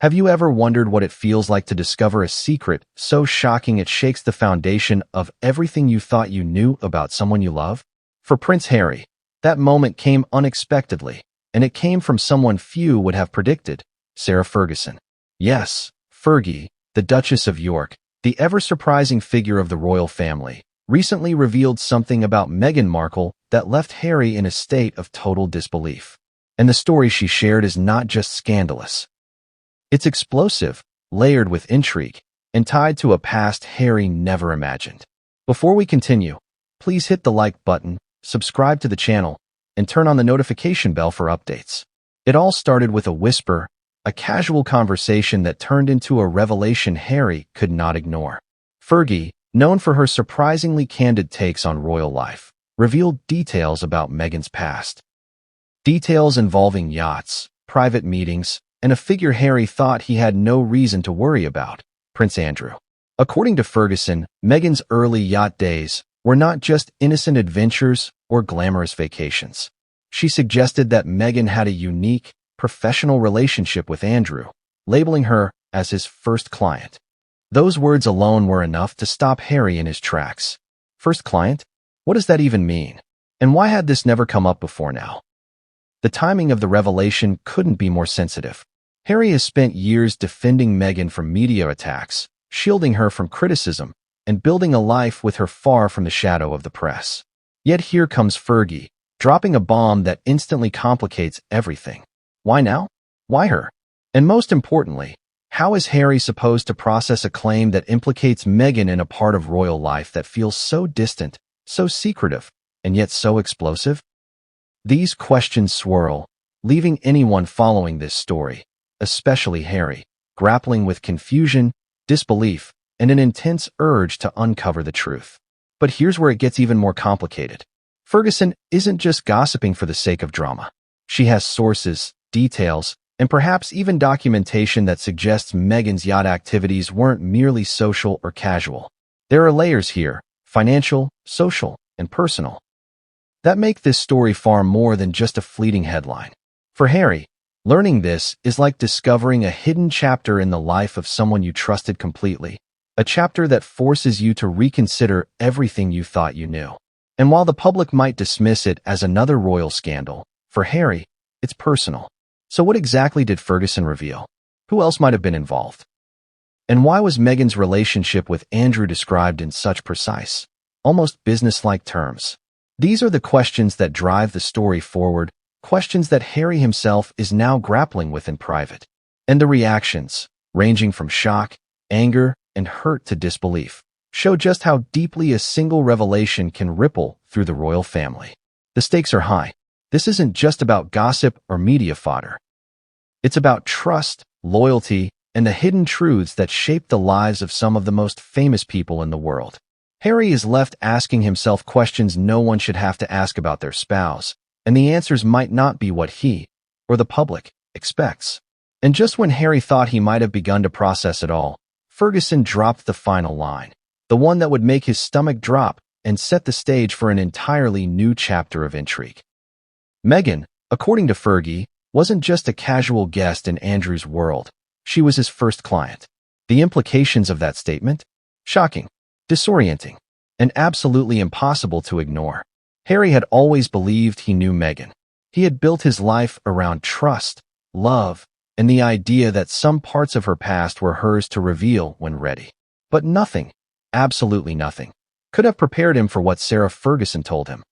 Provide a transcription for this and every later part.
Have you ever wondered what it feels like to discover a secret so shocking it shakes the foundation of everything you thought you knew about someone you love? For Prince Harry, that moment came unexpectedly, and it came from someone few would have predicted, Sarah Ferguson. Yes, Fergie, the Duchess of York, the ever-surprising figure of the royal family, recently revealed something about Meghan Markle that left Harry in a state of total disbelief. And the story she shared is not just scandalous. It's explosive, layered with intrigue, and tied to a past Harry never imagined. Before we continue, please hit the like button, subscribe to the channel, and turn on the notification bell for updates. It all started with a whisper, a casual conversation that turned into a revelation Harry could not ignore. Fergie, known for her surprisingly candid takes on royal life, revealed details about Meghan's past. Details involving yachts, private meetings, and a figure Harry thought he had no reason to worry about, Prince Andrew. According to Ferguson, Meghan's early yacht days were not just innocent adventures or glamorous vacations. She suggested that Meghan had a unique, professional relationship with Andrew, labeling her as his first client. Those words alone were enough to stop Harry in his tracks. First client? What does that even mean? And why had this never come up before now? The timing of the revelation couldn't be more sensitive. Harry has spent years defending Meghan from media attacks, shielding her from criticism, and building a life with her far from the shadow of the press. Yet here comes Fergie, dropping a bomb that instantly complicates everything. Why now? Why her? And most importantly, how is Harry supposed to process a claim that implicates Meghan in a part of royal life that feels so distant, so secretive, and yet so explosive? These questions swirl, leaving anyone following this story, especially Harry, grappling with confusion, disbelief, and an intense urge to uncover the truth. But here's where it gets even more complicated. Ferguson isn't just gossiping for the sake of drama. She has sources, details, and perhaps even documentation that suggests Meghan's yacht activities weren't merely social or casual. There are layers here, financial, social, and personal, that make this story far more than just a fleeting headline. For Harry, learning this is like discovering a hidden chapter in the life of someone you trusted completely, a chapter that forces you to reconsider everything you thought you knew. And while the public might dismiss it as another royal scandal, for Harry, it's personal. So what exactly did Ferguson reveal? Who else might have been involved? And why was Meghan's relationship with Andrew described in such precise, almost business-like terms? These are the questions that drive the story forward, questions that Harry himself is now grappling with in private. And the reactions, ranging from shock, anger, and hurt to disbelief, show just how deeply a single revelation can ripple through the royal family. The stakes are high. This isn't just about gossip or media fodder. It's about trust, loyalty, and the hidden truths that shape the lives of some of the most famous people in the world. Harry is left asking himself questions no one should have to ask about their spouse, and the answers might not be what he, or the public, expects. And just when Harry thought he might have begun to process it all, Ferguson dropped the final line, the one that would make his stomach drop and set the stage for an entirely new chapter of intrigue. Meghan, according to Fergie, wasn't just a casual guest in Andrew's world. She was his first client. The implications of that statement? Shocking, disorienting, and absolutely impossible to ignore. Harry had always believed he knew Meghan. He had built his life around trust, love, and the idea that some parts of her past were hers to reveal when ready. But nothing, absolutely nothing, could have prepared him for what Sarah Ferguson told him.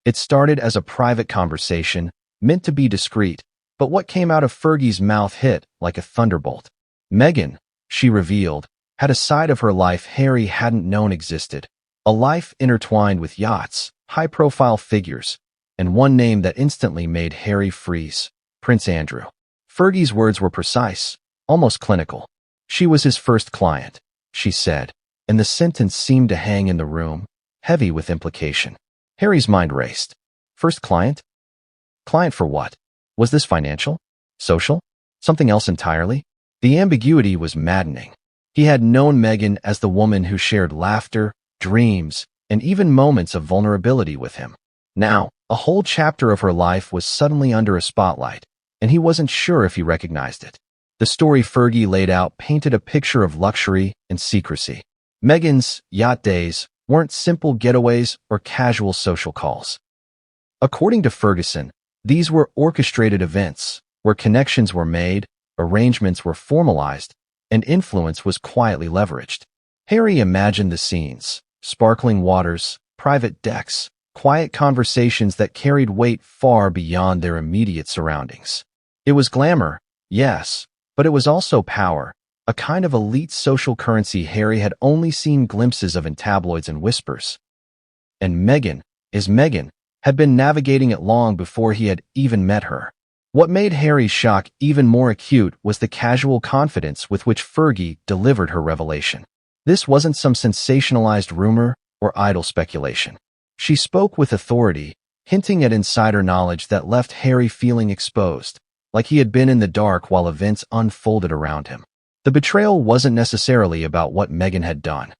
It started as a private conversation, meant to be discreet, but what came out of Fergie's mouth hit like a thunderbolt. Meghan, she revealed, had a side of her life Harry hadn't known existed, a life intertwined with yachts, high-profile figures, and one name that instantly made Harry freeze: Prince Andrew. Fergie's words were precise, almost clinical. She was his first client, she said, and the sentence seemed to hang in the room, heavy with implication. Harry's mind raced. First client? Client for what? Was this financial? Social? Something else entirely? The ambiguity was maddening. He had known Meghan as the woman who shared laughter, dreams, and even moments of vulnerability with him. Now, a whole chapter of her life was suddenly under a spotlight, and he wasn't sure if he recognized it. The story Fergie laid out painted a picture of luxury and secrecy. Meghan's yacht days weren't simple getaways or casual social calls. According to Ferguson, these were orchestrated events where connections were made, arrangements were formalized, and influence was quietly leveraged. Harry imagined the scenes: sparkling waters, private decks, quiet conversations that carried weight far beyond their immediate surroundings. It was glamour, yes, but it was also power, a kind of elite social currency Harry had only seen glimpses of in tabloids and whispers. And Meghan had been navigating it long before he had even met her. What made Harry's shock even more acute was the casual confidence with which Fergie delivered her revelation. This wasn't some sensationalized rumor or idle speculation. She spoke with authority, hinting at insider knowledge that left Harry feeling exposed, like he had been in the dark while events unfolded around him. The betrayal wasn't necessarily about what Meghan had done.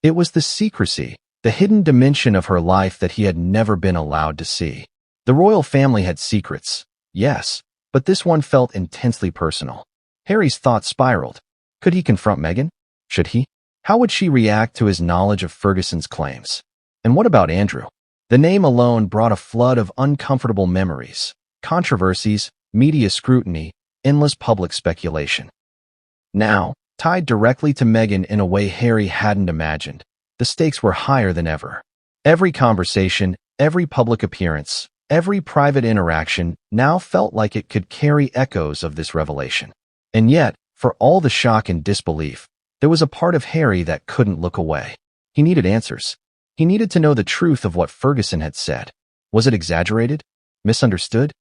It was the secrecy, the hidden dimension of her life that he had never been allowed to see. The royal family had secrets, yes, but this one felt intensely personal. Harry's thoughts spiraled. Could he confront Meghan? Should he? How would she react to his knowledge of Ferguson's claims? And what about Andrew? The name alone brought a flood of uncomfortable memories, controversies, media scrutiny, endless public speculation. Now, tied directly to Meghan in a way Harry hadn't imagined, the stakes were higher than ever. Every conversation, every public appearance, every private interaction now felt like it could carry echoes of this revelation. And yet, for all the shock and disbelief, there was a part of Harry that couldn't look away. He needed answers. He needed to know the truth of what Ferguson had said. Was it exaggerated? Misunderstood?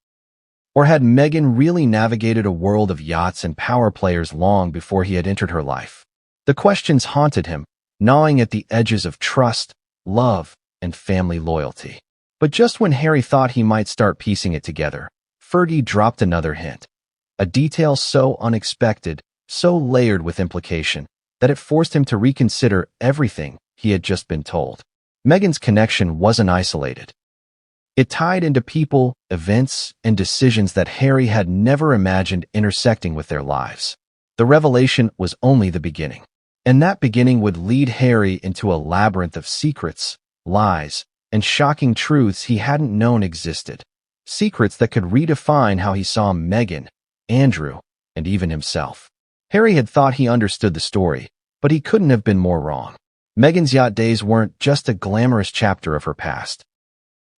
Or had Meghan really navigated a world of yachts and power players long before he had entered her life? The questions haunted him, gnawing at the edges of trust, love, and family loyalty. But just when Harry thought he might start piecing it together, Fergie dropped another hint. A detail so unexpected, so layered with implication, that it forced him to reconsider everything he had just been told. Meghan's connection wasn't isolated. It tied into people, events, and decisions that Harry had never imagined intersecting with their lives. The revelation was only the beginning. And that beginning would lead Harry into a labyrinth of secrets, lies, and shocking truths he hadn't known existed. Secrets that could redefine how he saw Meghan, Andrew, and even himself. Harry had thought he understood the story, but he couldn't have been more wrong. Meghan's yacht days weren't just a glamorous chapter of her past.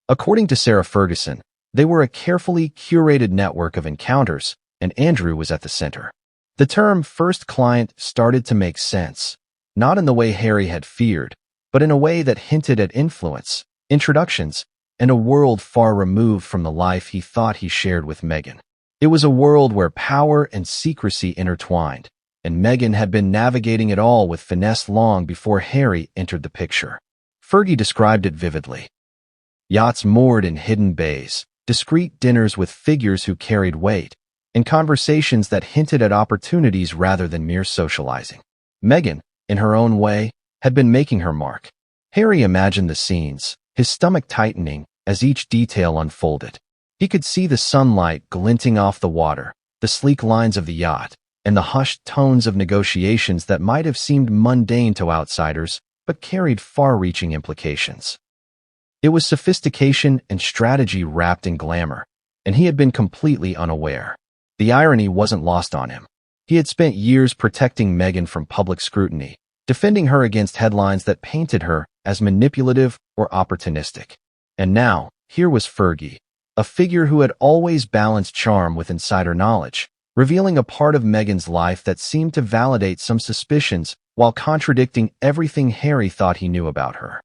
According to Sarah Ferguson, they were a carefully curated network of encounters, and Andrew was at the center. The term first client started to make sense, not in the way Harry had feared, but in a way that hinted at influence, introductions, and a world far removed from the life he thought he shared with Meghan. It was a world where power and secrecy intertwined, and Meghan had been navigating it all with finesse long before Harry entered the picture. Fergie described it vividly. Yachts moored in hidden bays, discreet dinners with figures who carried weight, and conversations that hinted at opportunities rather than mere socializing. Meghan, in her own way, had been making her mark. Harry imagined the scenes, his stomach tightening as each detail unfolded. He could see the sunlight glinting off the water, the sleek lines of the yacht, and the hushed tones of negotiations that might have seemed mundane to outsiders, but carried far-reaching implications. It was sophistication and strategy wrapped in glamour, and he had been completely unaware. The irony wasn't lost on him. He had spent years protecting Meghan from public scrutiny, defending her against headlines that painted her as manipulative or opportunistic. And now, here was Fergie, a figure who had always balanced charm with insider knowledge, revealing a part of Meghan's life that seemed to validate some suspicions while contradicting everything Harry thought he knew about her.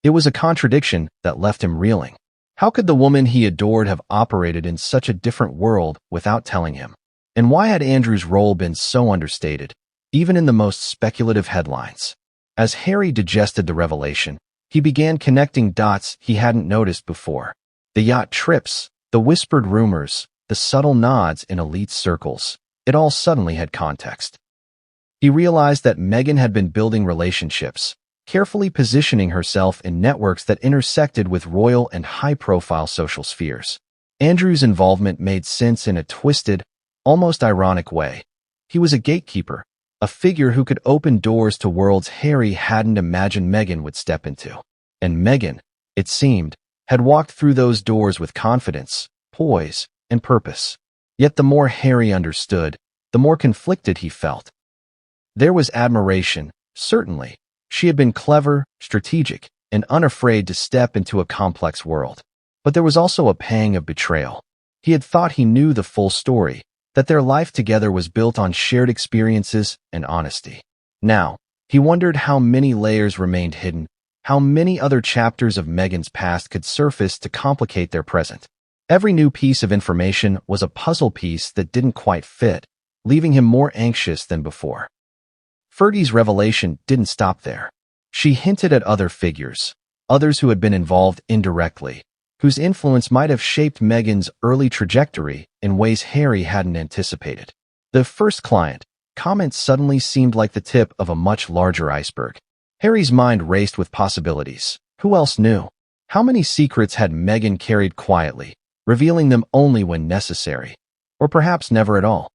It was a contradiction that left him reeling. How could the woman he adored have operated in such a different world without telling him? And why had Andrew's role been so understated, even in the most speculative headlines? As Harry digested the revelation, he began connecting dots he hadn't noticed before. The yacht trips, the whispered rumors, the subtle nods in elite circles. It all suddenly had context. He realized that Meghan had been building relationships, carefully positioning herself in networks that intersected with royal and high-profile social spheres. Andrew's involvement made sense in a twisted, almost ironic way. He was a gatekeeper, a figure who could open doors to worlds Harry hadn't imagined Meghan would step into. And Meghan, it seemed, had walked through those doors with confidence, poise, and purpose. Yet the more Harry understood, the more conflicted he felt. There was admiration, certainly. She had been clever, strategic, and unafraid to step into a complex world. But there was also a pang of betrayal. He had thought he knew the full story, that their life together was built on shared experiences and honesty. Now, he wondered how many layers remained hidden, how many other chapters of Meghan's past could surface to complicate their present. Every new piece of information was a puzzle piece that didn't quite fit, leaving him more anxious than before. Fergie's revelation didn't stop there. She hinted at other figures, others who had been involved indirectly, whose influence might have shaped Meghan's early trajectory in ways Harry hadn't anticipated. The first client comment suddenly seemed like the tip of a much larger iceberg. Harry's mind raced with possibilities. Who else knew? How many secrets had Meghan carried quietly, revealing them only when necessary, or perhaps never at all?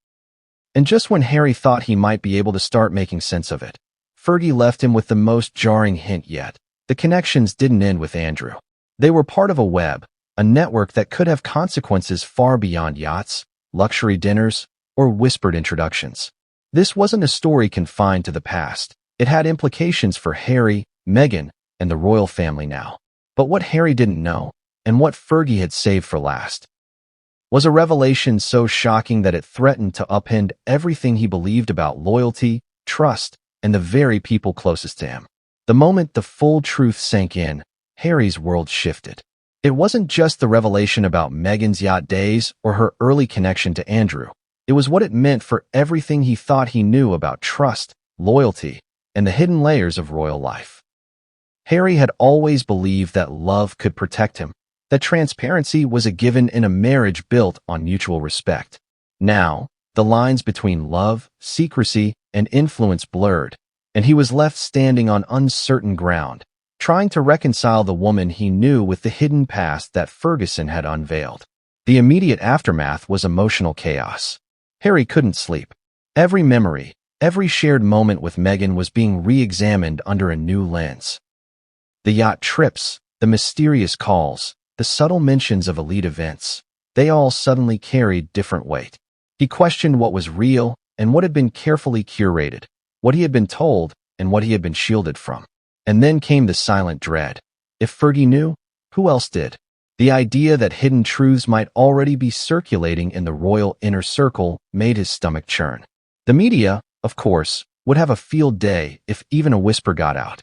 And just when Harry thought he might be able to start making sense of it, Fergie left him with the most jarring hint yet. The connections didn't end with Andrew. They were part of a web, a network that could have consequences far beyond yachts, luxury dinners, or whispered introductions. This wasn't a story confined to the past. It had implications for Harry, Meghan, and the royal family now. But what Harry didn't know, and what Fergie had saved for last, was a revelation so shocking that it threatened to upend everything he believed about loyalty, trust, and the very people closest to him. The moment the full truth sank in, Harry's world shifted. It wasn't just the revelation about Meghan's yacht days or her early connection to Andrew. It was what it meant for everything he thought he knew about trust, loyalty, and the hidden layers of royal life. Harry had always believed that love could protect him, that transparency was a given in a marriage built on mutual respect. Now, the lines between love, secrecy, and influence blurred, and he was left standing on uncertain ground, trying to reconcile the woman he knew with the hidden past that Ferguson had unveiled. The immediate aftermath was emotional chaos. Harry couldn't sleep. Every memory, every shared moment with Meghan was being re-examined under a new lens. The yacht trips, the mysterious calls, the subtle mentions of elite events, they all suddenly carried different weight. He questioned what was real and what had been carefully curated, what he had been told and what he had been shielded from. And then came the silent dread. If Fergie knew, who else did? The idea that hidden truths might already be circulating in the royal inner circle made his stomach churn. The media, of course, would have a field day if even a whisper got out.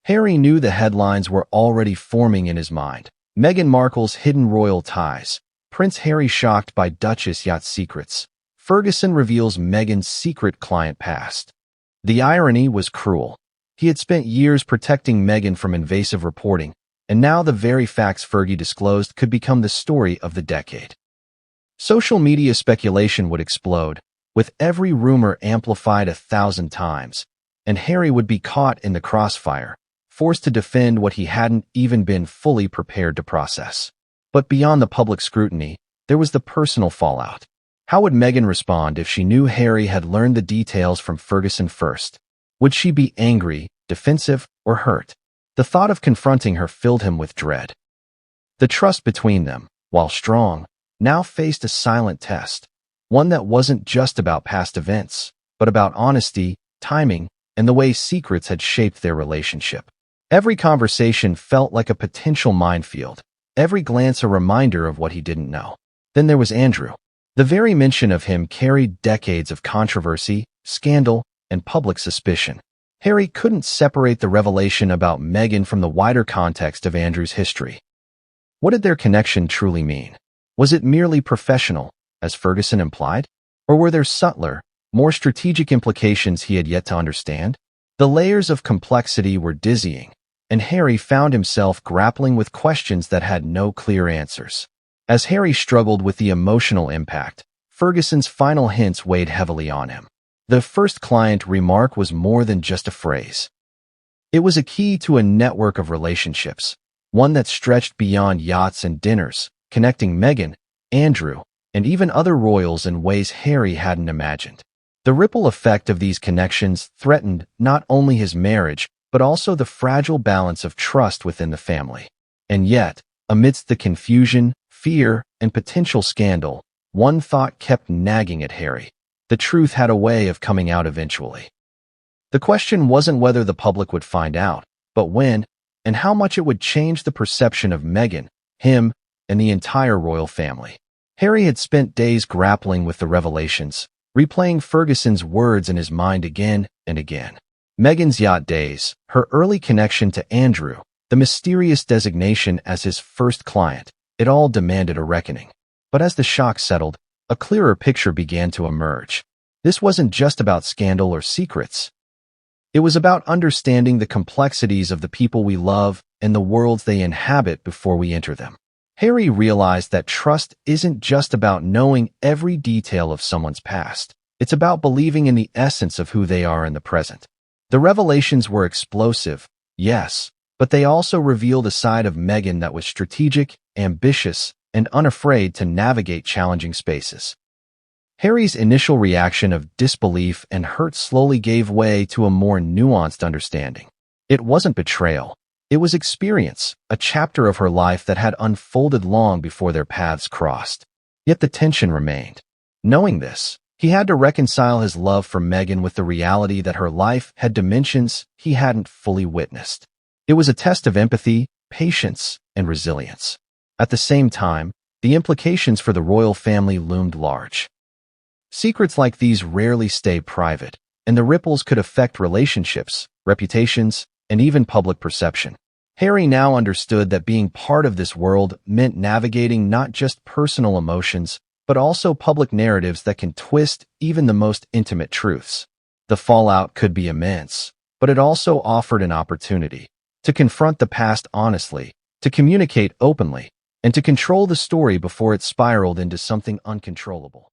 Harry knew the headlines were already forming in his mind. Meghan Markle's hidden royal ties, Prince Harry shocked by Duchess yacht secrets, Ferguson reveals Meghan's secret client past. The irony was cruel. He had spent years protecting Meghan from invasive reporting, and now the very facts Fergie disclosed could become the story of the decade. Social media speculation would explode, with every rumor amplified 1,000 times, and Harry would be caught in the crossfire, forced to defend what he hadn't even been fully prepared to process. But beyond the public scrutiny, there was the personal fallout. How would Meghan respond if she knew Harry had learned the details from Ferguson first? Would she be angry, defensive, or hurt? The thought of confronting her filled him with dread. The trust between them, while strong, now faced a silent test, one that wasn't just about past events, but about honesty, timing, and the way secrets had shaped their relationship. Every conversation felt like a potential minefield, every glance a reminder of what he didn't know. Then there was Andrew. The very mention of him carried decades of controversy, scandal, and public suspicion. Harry couldn't separate the revelation about Meghan from the wider context of Andrew's history. What did their connection truly mean? Was it merely professional, as Ferguson implied? Or were there subtler, more strategic implications he had yet to understand? The layers of complexity were dizzying, and Harry found himself grappling with questions that had no clear answers. As Harry struggled with the emotional impact, Ferguson's final hints weighed heavily on him. The first client remark was more than just a phrase. It was a key to a network of relationships, one that stretched beyond yachts and dinners, connecting Meghan, Andrew, and even other royals in ways Harry hadn't imagined. The ripple effect of these connections threatened not only his marriage, but also the fragile balance of trust within the family. And yet, amidst the confusion, fear, and potential scandal, one thought kept nagging at Harry. The truth had a way of coming out eventually. The question wasn't whether the public would find out, but when, and how much it would change the perception of Meghan, him, and the entire royal family. Harry had spent days grappling with the revelations, replaying Ferguson's words in his mind again and again. Meghan's yacht days, her early connection to Andrew, the mysterious designation as his first client, it all demanded a reckoning. But as the shock settled, a clearer picture began to emerge. This wasn't just about scandal or secrets. It was about understanding the complexities of the people we love and the worlds they inhabit before we enter them. Harry realized that trust isn't just about knowing every detail of someone's past. It's about believing in the essence of who they are in the present. The revelations were explosive, yes, but they also revealed a side of Meghan that was strategic, ambitious, and unafraid to navigate challenging spaces. Harry's initial reaction of disbelief and hurt slowly gave way to a more nuanced understanding. It wasn't betrayal. It was experience, a chapter of her life that had unfolded long before their paths crossed. Yet the tension remained. Knowing this, he had to reconcile his love for Meghan with the reality that her life had dimensions he hadn't fully witnessed. It was a test of empathy, patience, and resilience. At the same time, the implications for the royal family loomed large. Secrets like these rarely stay private, and the ripples could affect relationships, reputations, and even public perception. Harry now understood that being part of this world meant navigating not just personal emotions, but also public narratives that can twist even the most intimate truths. The fallout could be immense, but it also offered an opportunity to confront the past honestly, to communicate openly, and to control the story before it spiraled into something uncontrollable.